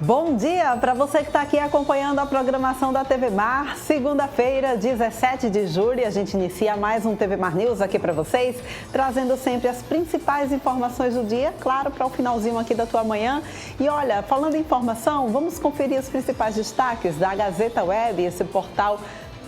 Bom dia para você que está aqui acompanhando a programação da TV Mar. Segunda-feira, 17 de julho, a gente inicia mais um TV Mar News aqui para vocês, trazendo sempre as principais informações do dia, claro, para o finalzinho aqui da tua manhã. E olha, falando em informação, vamos conferir os principais destaques da Gazeta Web, esse portal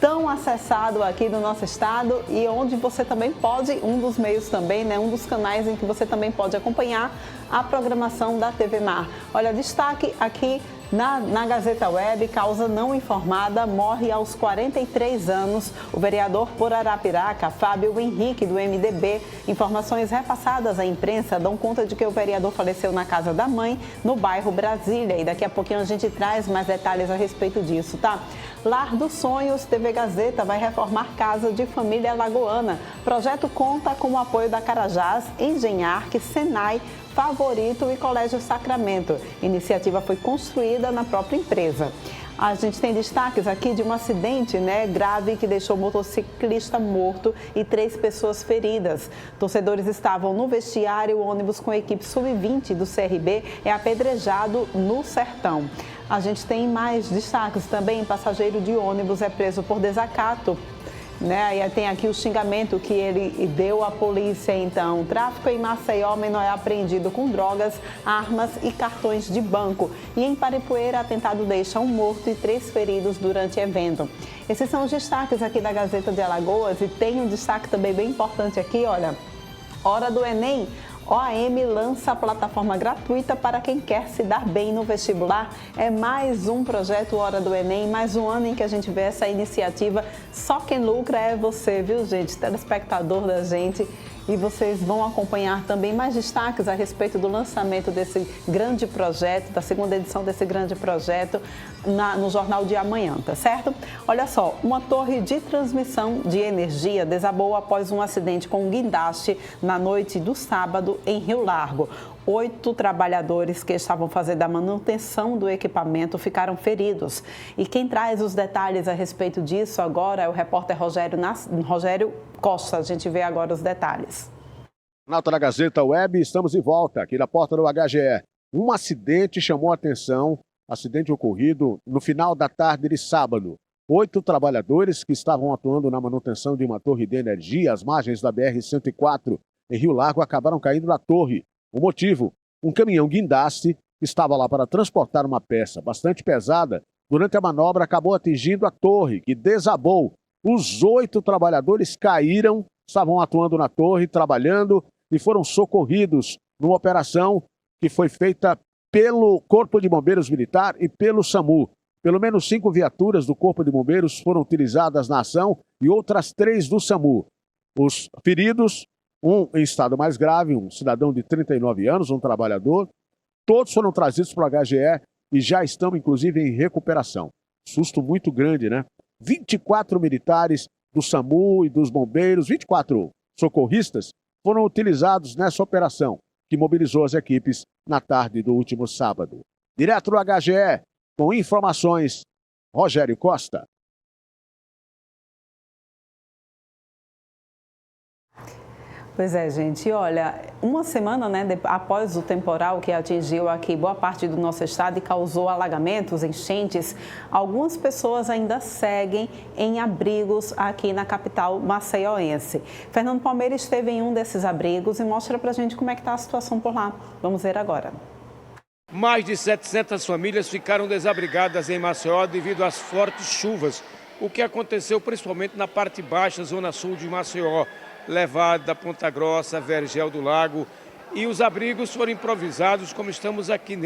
tão acessado aqui no nosso estado e onde você também pode, um dos meios também, né, um dos canais em que você também pode acompanhar a programação da TV Mar. Olha, destaque aqui na Gazeta Web: causa não informada, morre aos 43 anos o vereador por Arapiraca, Fábio Henrique, do MDB. Informações repassadas à imprensa dão conta de que o vereador faleceu na casa da mãe, no bairro Brasília. E daqui a pouquinho a gente traz mais detalhes a respeito disso, tá? Lar dos Sonhos, TV Gazeta vai reformar casa de família alagoana. Projeto conta com o apoio da Carajás, Engenharc, Senai, Favorito e Colégio Sacramento. Iniciativa foi construída na própria empresa. A gente tem destaques aqui de um acidente, grave que deixou o motociclista morto e 3 pessoas feridas. Torcedores estavam no vestiário, o ônibus com a equipe sub-20 do CRB é apedrejado no Sertão. A gente tem mais destaques também: passageiro de ônibus é preso por desacato. E tem aqui o xingamento que ele deu à polícia. Então, tráfico em Maceió, menor é apreendido com drogas, armas e cartões de banco. E em Paripueira, atentado deixa um morto e 3 feridos durante evento. Esses são os destaques aqui da Gazeta de Alagoas. E tem um destaque também bem importante aqui, olha, hora do Enem. OAM lança a plataforma gratuita para quem quer se dar bem no vestibular. É mais um projeto Hora do Enem, mais um ano em que a gente vê essa iniciativa. Só quem lucra é você, viu, gente? Telespectador da gente. E vocês vão acompanhar também mais destaques a respeito do lançamento desse grande projeto, da segunda edição desse grande projeto no Jornal de Amanhã, tá certo? Olha só, uma torre de transmissão de energia desabou após um acidente com um guindaste na noite do sábado em Rio Largo. 8 trabalhadores que estavam fazendo a manutenção do equipamento ficaram feridos. E quem traz os detalhes a respeito disso agora é o repórter Rogério Costa. A gente vê agora os detalhes. Na Gazeta Web, estamos de volta aqui na porta do HGE. Um acidente chamou a atenção, acidente ocorrido no final da tarde de sábado. 8 trabalhadores que estavam atuando na manutenção de uma torre de energia às margens da BR-104 em Rio Largo acabaram caindo da torre. O motivo: um caminhão guindaste que estava lá para transportar uma peça bastante pesada, durante a manobra acabou atingindo a torre, que desabou. Os 8 trabalhadores caíram, estavam atuando na torre, trabalhando, e foram socorridos numa operação que foi feita pelo Corpo de Bombeiros Militar e pelo SAMU. Pelo menos 5 viaturas do Corpo de Bombeiros foram utilizadas na ação e outras 3 do SAMU. Os feridos: um em estado mais grave, um cidadão de 39 anos, um trabalhador. Todos foram trazidos para o HGE e já estão, inclusive, em recuperação. Susto muito grande, né? 24 militares do SAMU e dos bombeiros, 24 socorristas, foram utilizados nessa operação, que mobilizou as equipes na tarde do último sábado. Direto do HGE, com informações, Rogério Costa. Pois é, gente, olha, uma semana após o temporal que atingiu aqui boa parte do nosso estado e causou alagamentos, enchentes, algumas pessoas ainda seguem em abrigos aqui na capital maceioense. Fernando Palmeira esteve em um desses abrigos e mostra pra gente como é que está a situação por lá. Vamos ver agora. Mais de 700 famílias ficaram desabrigadas em Maceió devido às fortes chuvas, o que aconteceu principalmente na parte baixa, zona sul de Maceió. Levada, Ponta Grossa, Vergel do Lago, e os abrigos foram improvisados, como estamos aqui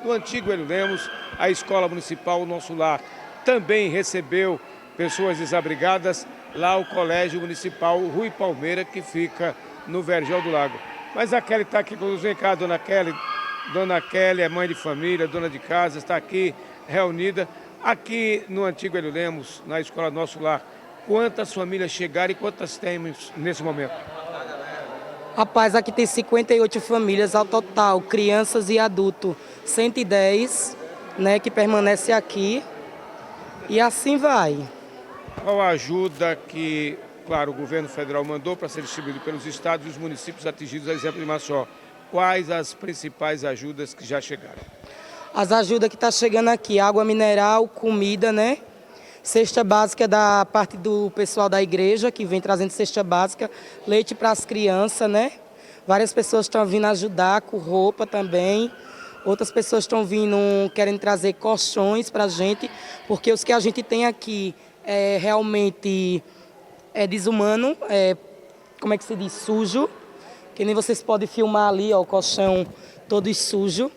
no antigo Hélio Lemos. A Escola Municipal Nosso Lar também recebeu pessoas desabrigadas, lá o Colégio Municipal Rui Palmeira, que fica no Vergel do Lago. Mas a Kelly está aqui conosco. Vem cá, dona Kelly. Dona Kelly é mãe de família, dona de casa, está aqui reunida. Aqui no antigo Hélio Lemos, na Escola Nosso Lar, quantas famílias chegaram e quantas temos nesse momento? Rapaz, aqui tem 58 famílias ao total, crianças e adultos. 110, que permanece aqui. E assim vai. Qual a ajuda que, claro, o governo federal mandou para ser distribuído pelos estados e os municípios atingidos, a exemplo de Maceió? Quais as principais ajudas que já chegaram? as ajudas que estão chegando aqui, água mineral, comida, né? Cesta básica da parte do pessoal da igreja, que vem trazendo cesta básica, leite para as crianças, né? Várias pessoas estão vindo ajudar com roupa também. Outras pessoas estão vindo querendo trazer colchões para a gente, porque os que a gente tem aqui realmente é desumano, como é que se diz? Sujo. Que nem vocês podem filmar ali, ó, o colchão todo sujo.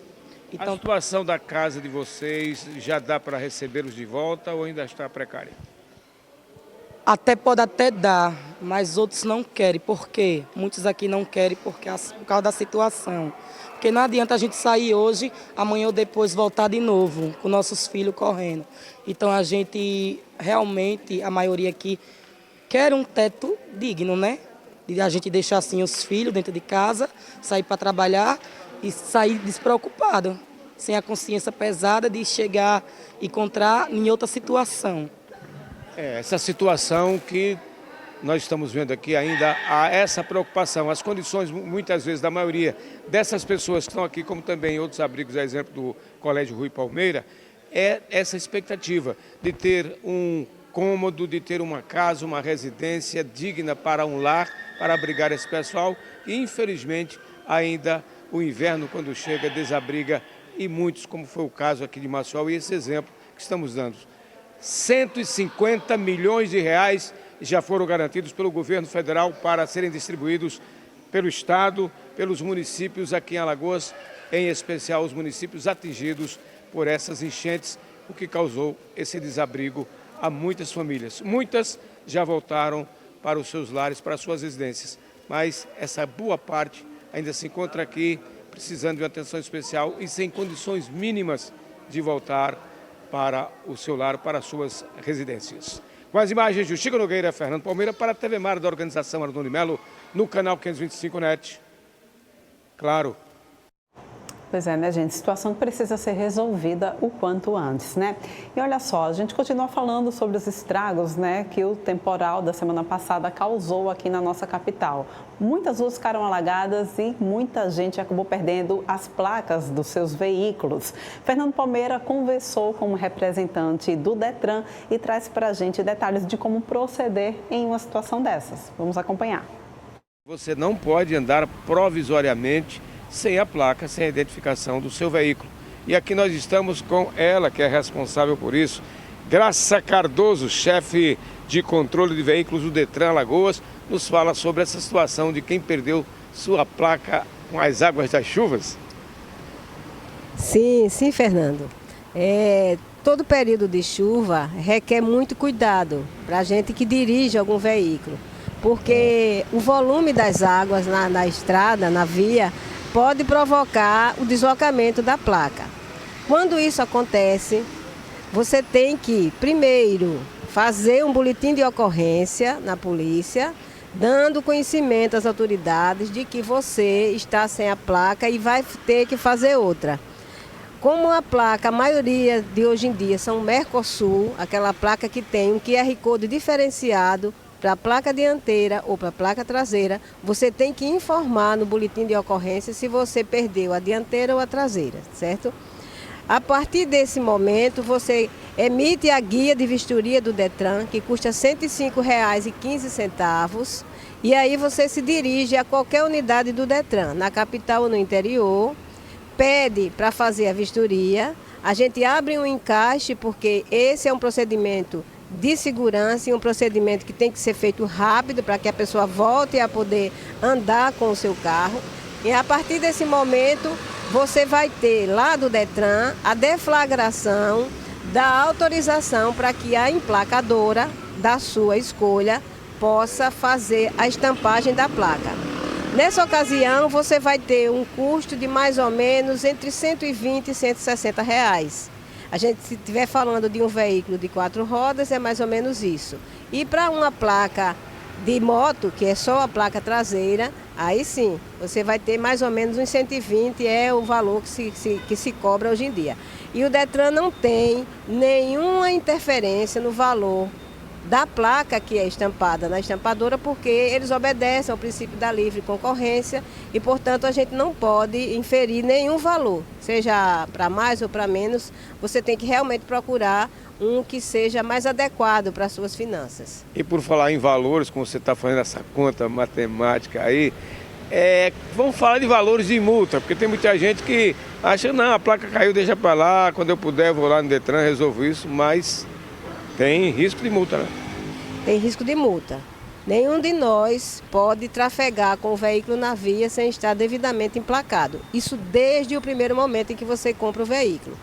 Então, a situação da casa de vocês já dá para recebê-los de volta ou ainda está precária? Pode até dar, mas outros não querem. Por quê? Muitos aqui não querem por causa da situação. Porque não adianta a gente sair hoje, amanhã ou depois voltar de novo, com nossos filhos correndo. Então a gente, realmente, a maioria aqui, quer um teto digno, né? De a gente deixar assim os filhos dentro de casa, sair para trabalhar e sair despreocupado, sem a consciência pesada de chegar e encontrar em outra situação. Essa situação que nós estamos vendo aqui, ainda há essa preocupação. As condições, muitas vezes, da maioria dessas pessoas que estão aqui, como também em outros abrigos, a exemplo do Colégio Rui Palmeira, é essa expectativa de ter um cômodo, de ter uma casa, uma residência digna para um lar, para abrigar esse pessoal. E, infelizmente, ainda o inverno, quando chega, desabriga e muitos, como foi o caso aqui de Maceió, e esse exemplo que estamos dando. 150 milhões de reais já foram garantidos pelo governo federal para serem distribuídos pelo Estado, pelos municípios aqui em Alagoas, em especial os municípios atingidos por essas enchentes, o que causou esse desabrigo a muitas famílias. Muitas já voltaram para os seus lares, para as suas residências, mas essa boa parte ainda se encontra aqui precisando de uma atenção especial e sem condições mínimas de voltar para o seu lar, para as suas residências. Com as imagens de Chico Nogueira, Fernando Palmeira, para a TV Mar da organização Arnone Melo, no canal 525 NET. Claro. Pois é, né, gente? Situação que precisa ser resolvida o quanto antes, né? E olha só, a gente continua falando sobre os estragos, né, que o temporal da semana passada causou aqui na nossa capital. Muitas ruas ficaram alagadas e muita gente acabou perdendo as placas dos seus veículos. Fernando Palmeira conversou com um representante do Detran e traz para a gente detalhes de como proceder em uma situação dessas. Vamos acompanhar. Você não pode andar provisoriamente sem a placa, sem a identificação do seu veículo. E aqui nós estamos com ela, que é responsável por isso, Graça Cardoso, chefe de controle de veículos do Detran Alagoas, nos fala sobre essa situação de quem perdeu sua placa com as águas das chuvas. Sim, Fernando. Todo período de chuva requer muito cuidado para a gente que dirige algum veículo, porque o volume das águas na estrada, na via, pode provocar o deslocamento da placa. Quando isso acontece, você tem que, primeiro, fazer um boletim de ocorrência na polícia, dando conhecimento às autoridades de que você está sem a placa e vai ter que fazer outra. Como a placa, a maioria de hoje em dia são Mercosul, aquela placa que tem um QR Code diferenciado para a placa dianteira ou para a placa traseira, você tem que informar no boletim de ocorrência se você perdeu a dianteira ou a traseira, certo? A partir desse momento, você emite a guia de vistoria do Detran, que custa R$ 105,15, e aí você se dirige a qualquer unidade do Detran, na capital ou no interior, pede para fazer a vistoria, a gente abre um encaixe, porque esse é um procedimento de segurança e um procedimento que tem que ser feito rápido para que a pessoa volte a poder andar com o seu carro. E a partir desse momento, você vai ter lá do Detran a deflagração da autorização para que a emplacadora da sua escolha possa fazer a estampagem da placa. Nessa ocasião, você vai ter um custo de mais ou menos entre R$ 120 e R$ 160. A gente, se estiver falando de um veículo de 4 rodas, é mais ou menos isso. E para uma placa de moto, que é só a placa traseira, aí sim, você vai ter mais ou menos uns 120, é o valor que se cobra hoje em dia. E o Detran não tem nenhuma interferência no valor da placa que é estampada na estampadora, porque eles obedecem ao princípio da livre concorrência e, portanto, a gente não pode inferir nenhum valor, seja para mais ou para menos. Você tem que realmente procurar um que seja mais adequado para as suas finanças. E por falar em valores, como você está fazendo essa conta matemática aí, vamos falar de valores de multa, porque tem muita gente que acha, não, a placa caiu, deixa para lá, quando eu puder eu vou lá no Detran, resolvo isso, mas tem risco de multa, né? Tem risco de multa. Nenhum de nós pode trafegar com o veículo na via sem estar devidamente emplacado. Isso desde o primeiro momento em que você compra o veículo.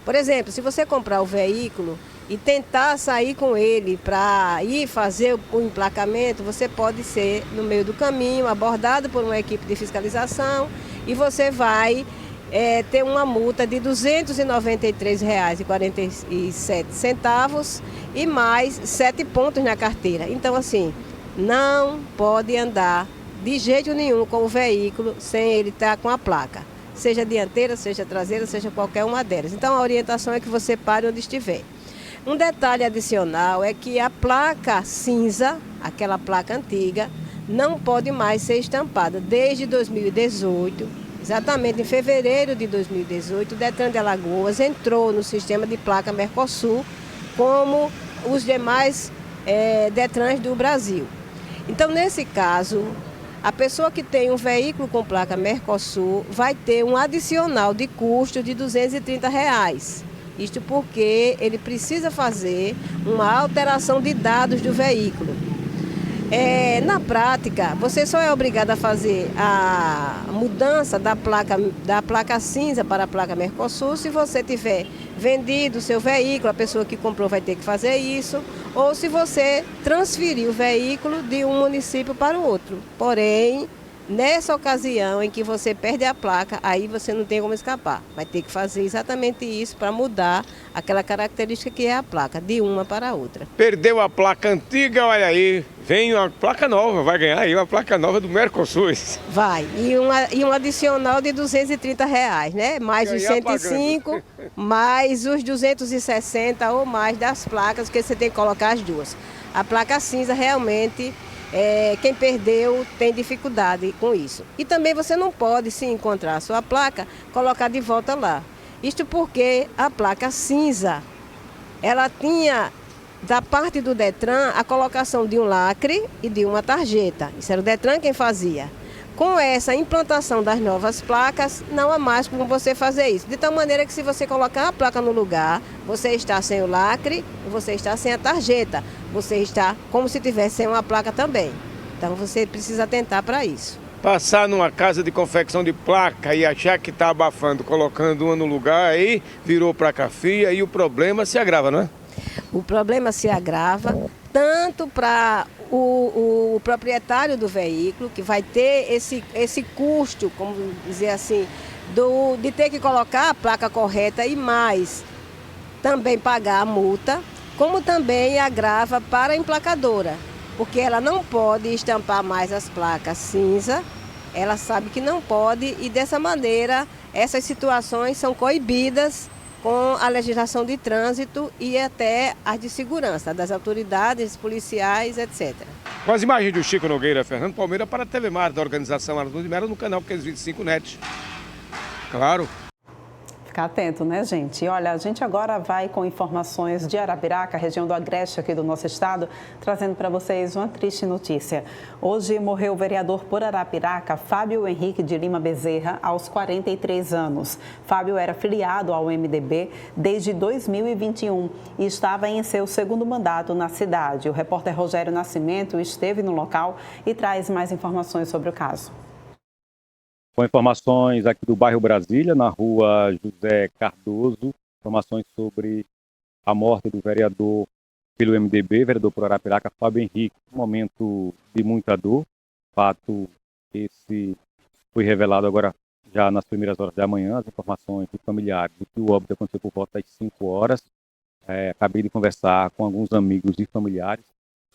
Por exemplo, se você comprar o veículo e tentar sair com ele para ir fazer o emplacamento, você pode ser, no meio do caminho, abordado por uma equipe de fiscalização e você vai ter uma multa de R$ 293,47 e mais 7 pontos na carteira. Então, assim, não pode andar de jeito nenhum com o veículo sem ele estar com a placa. Seja dianteira, seja traseira, seja qualquer uma delas. Então, a orientação é que você pare onde estiver. Um detalhe adicional é que a placa cinza, aquela placa antiga, não pode mais ser estampada. Desde 2018, exatamente em fevereiro de 2018, o Detran de Alagoas entrou no sistema de placa Mercosul, como os demais Detrans do Brasil. Então, nesse caso, a pessoa que tem um veículo com placa Mercosul vai ter um adicional de custo de R$ 230. Isto porque ele precisa fazer uma alteração de dados do veículo. Na prática, você só é obrigado a fazer a mudança da placa cinza para a placa Mercosul se você tiver vendido o seu veículo, a pessoa que comprou vai ter que fazer isso, ou se você transferir o veículo de um município para o outro. Porém, nessa ocasião em que você perde a placa, aí você não tem como escapar. Vai ter que fazer exatamente isso para mudar aquela característica que é a placa, de uma para a outra. Perdeu a placa antiga, olha aí, vem uma placa nova, vai ganhar aí uma placa nova do Mercosul. Vai, e um adicional de R$ 230, né? Mais os 105, mais os 260 ou mais das placas, que você tem que colocar as duas. A placa cinza realmente... quem perdeu tem dificuldade com isso. E também você não pode, se encontrar a sua placa, colocar de volta lá. Isto porque a placa cinza, ela tinha, da parte do Detran, a colocação de um lacre e de uma tarjeta. Isso era o Detran quem fazia. Com essa implantação das novas placas, não há mais como você fazer isso. De tal maneira que se você colocar a placa no lugar, você está sem o lacre, você está sem a tarjeta. Você está como se tivesse sem uma placa também. Então você precisa atentar para isso. Passar numa casa de confecção de placa e achar que está abafando, colocando uma no lugar, aí virou placa fria e o problema se agrava, não é? O problema se agrava tanto para o proprietário do veículo, que vai ter esse custo, como dizer assim, de ter que colocar a placa correta e mais também pagar a multa, como também agrava para a emplacadora, porque ela não pode estampar mais as placas cinza, ela sabe que não pode e dessa maneira essas situações são coibidas com a legislação de trânsito e até as de segurança das autoridades policiais, etc. Com as imagens do Chico Nogueira, Fernando Palmeira para a TV Mar, da organização Arnaldo de Mello, no canal 525 Net. Claro. Ficar atento, né, gente? E olha, a gente agora vai com informações de Arapiraca, região do Agreste aqui do nosso estado, trazendo para vocês uma triste notícia. Hoje morreu o vereador por Arapiraca, Fábio Henrique de Lima Bezerra, aos 43 anos. Fábio era filiado ao MDB desde 2021 e estava em seu segundo mandato na cidade. O repórter Rogério Nascimento esteve no local e traz mais informações sobre o caso. Com informações aqui do bairro Brasília, na rua José Cardoso, informações sobre a morte do vereador pelo MDB, vereador por Arapiraca, Fábio Henrique. Um momento de muita dor, fato esse foi revelado agora já nas primeiras horas da manhã, as informações de familiares de que o óbito aconteceu por volta das 5 horas. Acabei de conversar com alguns amigos e familiares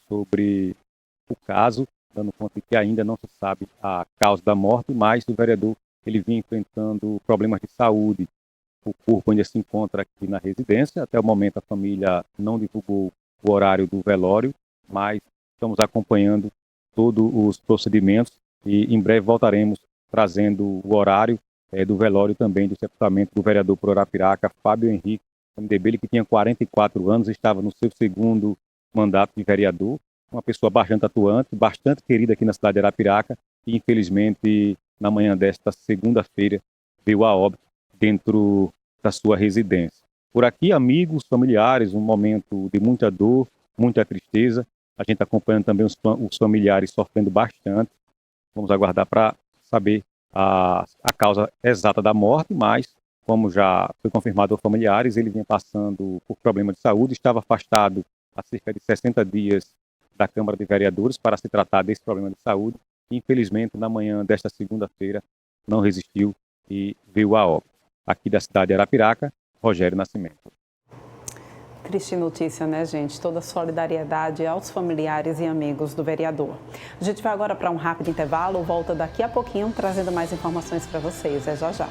sobre o caso, dando conta de que ainda não se sabe a causa da morte, mas o vereador ele vinha enfrentando problemas de saúde. O corpo ainda se encontra aqui na residência. Até o momento a família não divulgou o horário do velório mas estamos acompanhando todos os procedimentos e em breve voltaremos trazendo o horário do velório também do sepultamento do vereador por Arapiraca, Fábio Henrique MDB, ele que tinha 44 anos, estava no seu segundo mandato de vereador, uma pessoa bastante atuante, bastante querida aqui na cidade de Arapiraca, e infelizmente na manhã desta segunda-feira veio a óbito dentro da sua residência. Por aqui, amigos, familiares, um momento de muita dor, muita tristeza, a gente acompanhando também os familiares sofrendo bastante. Vamos aguardar para saber a causa exata da morte, mas como já foi confirmado aos familiares, ele vinha passando por problema de saúde, estava afastado há cerca de 60 dias da Câmara de Vereadores para se tratar desse problema de saúde. Infelizmente, na manhã desta segunda-feira, não resistiu e veio a óbito. Aqui da cidade de Arapiraca, Rogério Nascimento. Triste notícia, né, gente? Toda solidariedade aos familiares e amigos do vereador. A gente vai agora para um rápido intervalo, volta daqui a pouquinho trazendo mais informações para vocês. É já já.